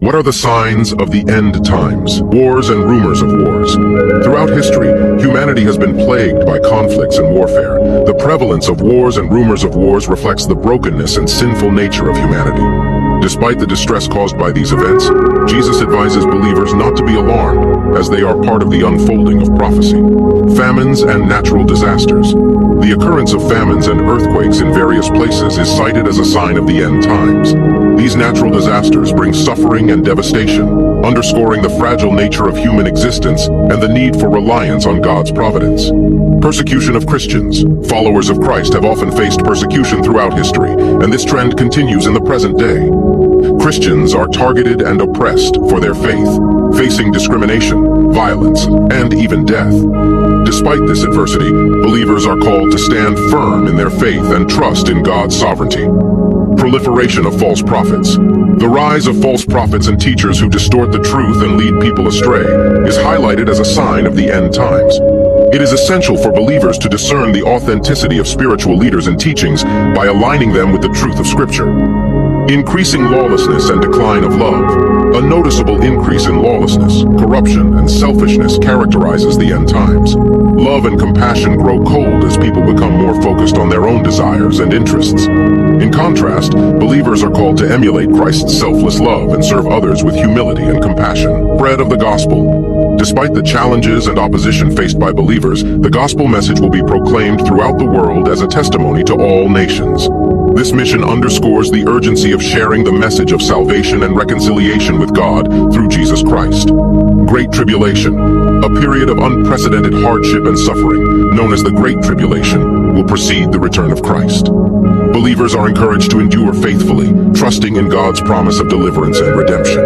What are the signs of the end times? Wars and rumors of wars. Throughout history, humanity has been plagued by conflicts and warfare. The prevalence of wars and rumors of wars reflects the brokenness and sinful nature of humanity. Despite the distress caused by these events, Jesus advises believers not to be alarmed, as they are part of the unfolding of prophecy. Famines and natural disasters. The occurrence of famines and earthquakes in various places is cited as a sign of the end times. These natural disasters bring suffering and devastation, underscoring the fragile nature of human existence and the need for reliance on God's providence. Persecution of Christians. Followers of Christ have often faced persecution throughout history, and this trend continues in the present day. Christians are targeted and oppressed for their faith, facing discrimination, violence, and even death. Despite this adversity, believers are called to stand firm in their faith and trust in God's sovereignty. Proliferation of false prophets. The rise of false prophets and teachers who distort the truth and lead people astray is highlighted as a sign of the end times. It is essential for believers to discern the authenticity of spiritual leaders and teachings by aligning them with the truth of Scripture. Increasing lawlessness and decline of love. A noticeable increase in lawlessness, corruption, and selfishness characterizes the end times. Love and compassion grow cold as people become more focused on their own desires and interests. In contrast, believers are called to emulate Christ's selfless love and serve others with humility and compassion. Bread of the gospel. Despite the challenges and opposition faced by believers, the gospel message will be proclaimed throughout the world as a testimony to all nations. This mission underscores the urgency of sharing the message of salvation and reconciliation with God through Jesus Christ. Great Tribulation. A period of unprecedented hardship and suffering, known as the Great Tribulation, will precede the return of Christ. Believers are encouraged to endure faithfully, trusting in God's promise of deliverance and redemption.